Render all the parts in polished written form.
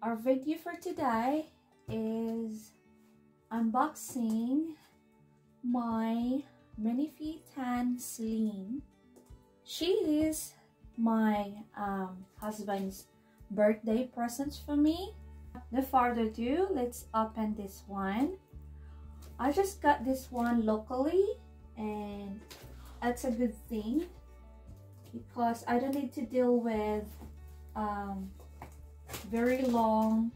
Our video for today is unboxing my Minifee tan Celine. She is my husband's birthday present for me. No further ado, let's open this one. I just got this one locally, and that's a good thing because I don't need to deal with very long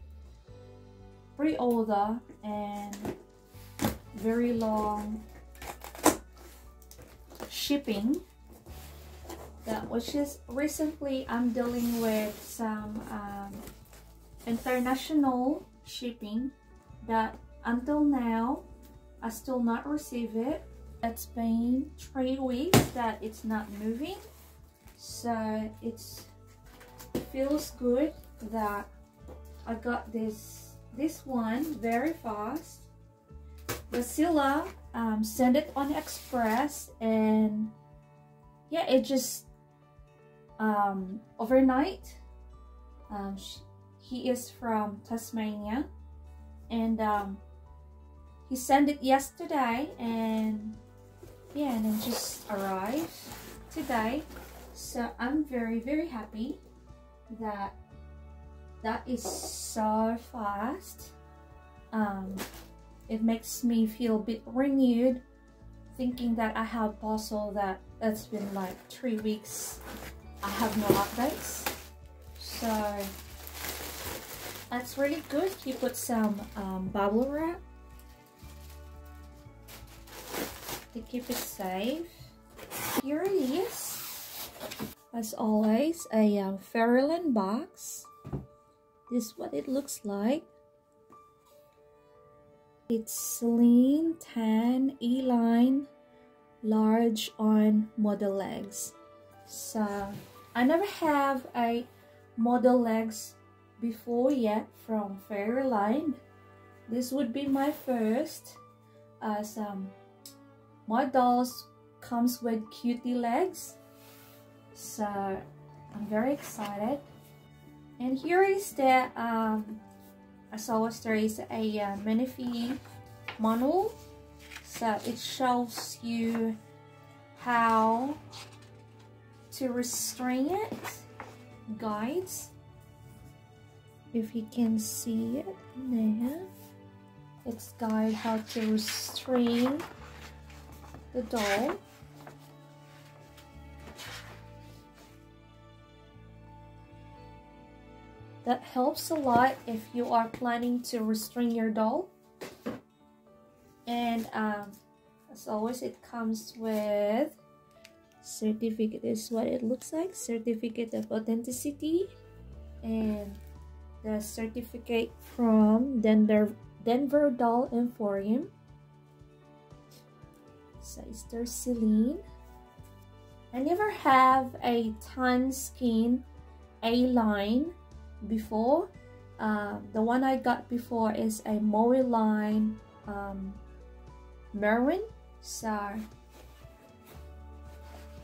pre-order and very long shipping. Which is recently I'm dealing with some international shipping that until now I still not receive it. It's been 3 weeks that it's not moving, so it feels good that I got this one very fast. Priscilla sent it on express, and yeah, it just overnight. He is from Tasmania, and he sent it yesterday, and yeah, and it just arrived today. So I'm very happy that is so fast. It makes me feel a bit renewed, thinking that I have parcel that's been like 3 weeks I have no updates. So that's really good. He put some bubble wrap to keep it safe. Here it is. As always, a Fairyland box. This is what it looks like. It's Celine tan E-line large on model legs. So I never have a model legs before yet from Fairyland. This would be my first, as my dolls comes with cutie legs. So I'm very excited. And here is the as always, there is a Minifee manual, so it shows you how to restrain it, guides, if you can see it there. It's guide how to restrain the doll. That helps a lot if you are planning to restrain your doll. And as always, it comes with certificate. This is what it looks like. Certificate of authenticity, and the certificate from Denver Doll Emporium. Sister Celine. I never have a tan skin A-line before. The one I got before is a Moe line Merwin, so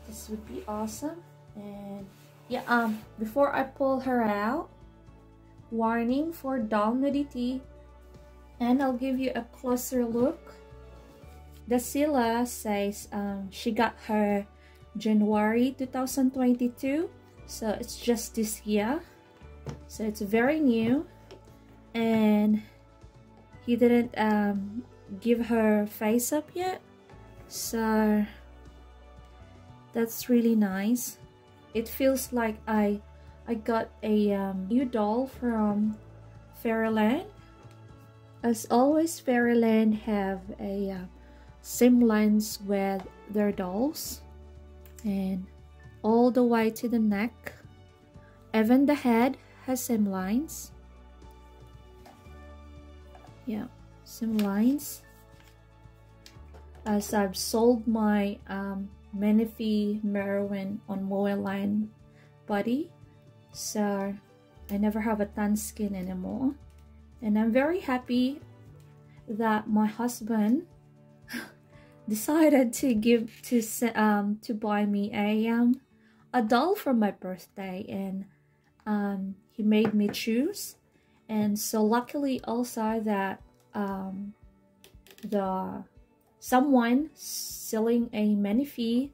this would be awesome. And yeah, before I pull her out, warning for doll nudity, and I'll give you a closer look. The Silla says she got her January 2022, so it's just this year. So it's very new, and he didn't give her face up yet, so that's really nice. It feels like I got a new doll from Fairyland. As always, Fairyland have a same lines with their dolls, and all the way to the neck, even the head has same lines. Yeah, same lines. As I've sold my Minifee Merwin on Moe line body, so I never have a tan skin anymore. And I'm very happy that my husband decided to buy me a doll for my birthday, and he made me choose, And so luckily also that someone selling a Minifee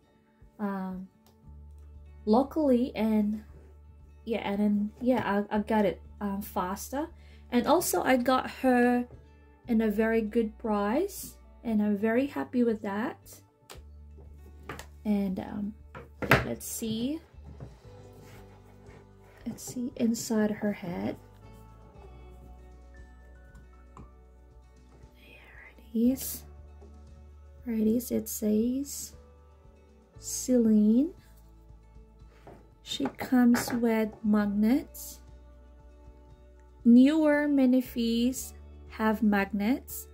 locally, and I got it faster, and also I got her in a very good price, and I'm very happy with that. And let's see inside her head. There it is. It says Celine. She comes with magnets. Newer Minifees have magnets.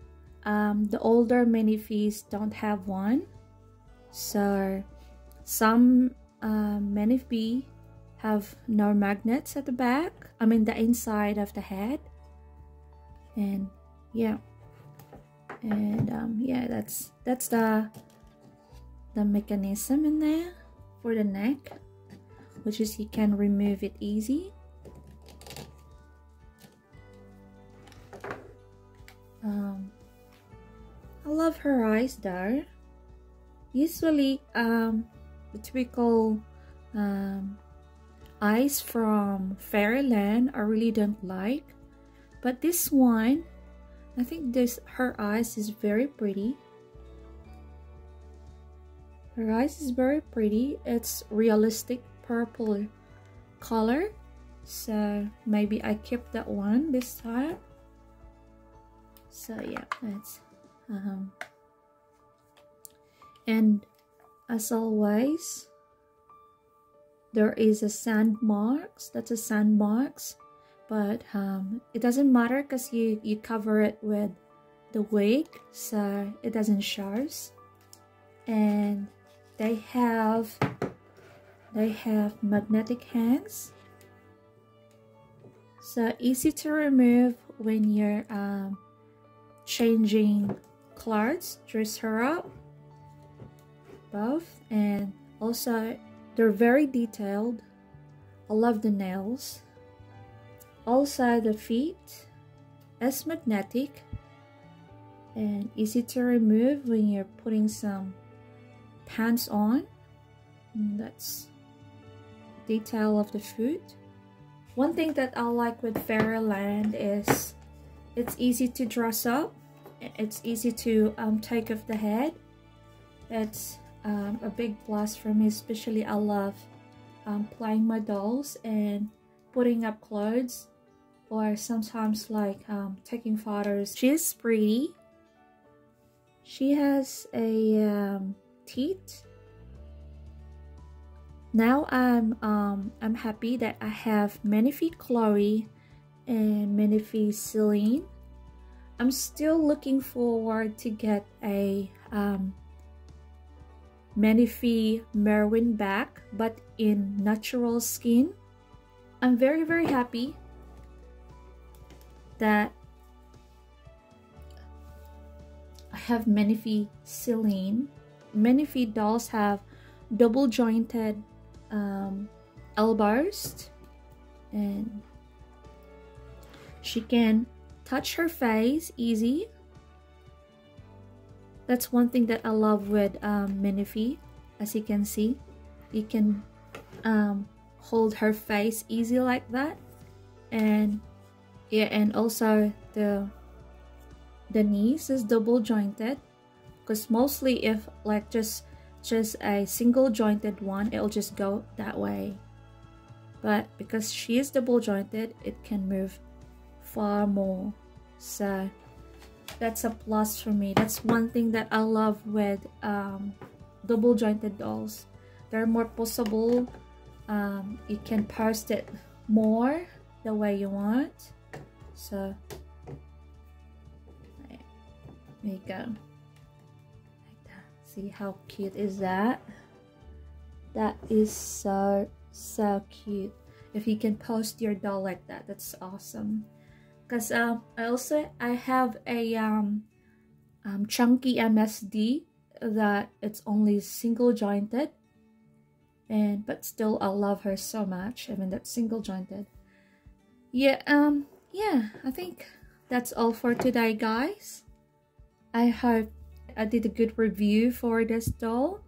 The older Minifees don't have one. So some Minifee have no magnets at the back. I mean the inside of the head. And yeah. And that's the mechanism in there for the neck, which is you can remove it easy. I love her eyes though. Usually the typical eyes from Fairyland I really don't like, but this one, I think her eyes is very pretty. Her eyes is very pretty. It's realistic purple color, so maybe I kept that one this time. So yeah, that's and as always there is a sand marks. That's a sand marks, but it doesn't matter because you cover it with the wig, so it doesn't show. And they have magnetic hands, so easy to remove when you're changing clothes, dress her up both. And also they're very detailed. I love the nails. Also the feet is magnetic and easy to remove when you're putting some pants on. And that's detail of the foot. One thing that I like with Fairyland is it's easy to dress up. It's easy to take off the head. That's a big plus for me, especially I love playing my dolls and putting up clothes, or sometimes like taking photos. She's pretty. She has a teeth. Now I'm happy that I have Minifee Chloe and Minifee Celine. I'm still looking forward to get a Minifee Merwin back, but in natural skin. I'm very happy that I have Minifee Celine. Minifee dolls have double jointed elbows, and she can touch her face easy. That's one thing that I love with Minifee. As you can see, you can hold her face easy like that. And yeah, and also the knees is double jointed, because mostly if like just a single jointed one, it'll just go that way, but because she is double jointed, it can move far more. So that's a plus for me. That's one thing that I love with double jointed dolls. They're more possible. You can post it more the way you want. So there you go, like that. See how cute is that? That is so cute. If you can post your doll like that, that's awesome. Because I have a chunky MSD that it's only single jointed, but still I love her so much. I mean, that's single jointed. Yeah, yeah, I think that's all for today, guys. I hope I did a good review for this doll.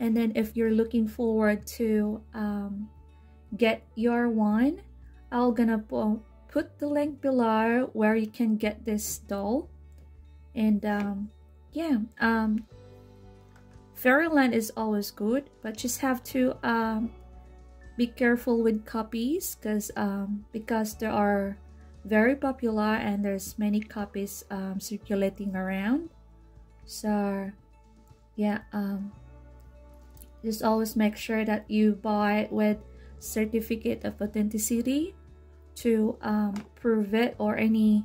And then if you're looking forward to get your one, I'm gonna put the link below where you can get this doll. And yeah, Fairyland is always good, but just have to be careful with copies because they are very popular and there's many copies circulating around. So yeah, just always make sure that you buy it with certificate of authenticity to prove it, or any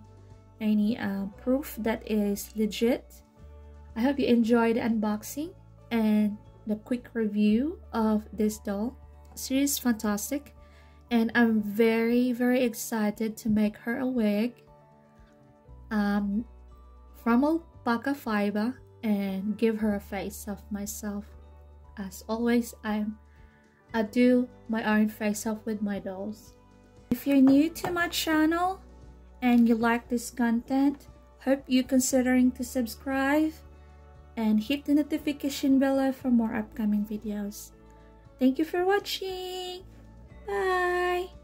proof that is legit. I hope you enjoyed the unboxing and the quick review of this doll. She is fantastic, and I'm very excited to make her a wig from alpaca fiber and give her a face of myself. As always, I do my own face off with my dolls. If you're new to my channel and you like this content, hope you're considering to subscribe and hit the notification bell for more upcoming videos. Thank you for watching. Bye.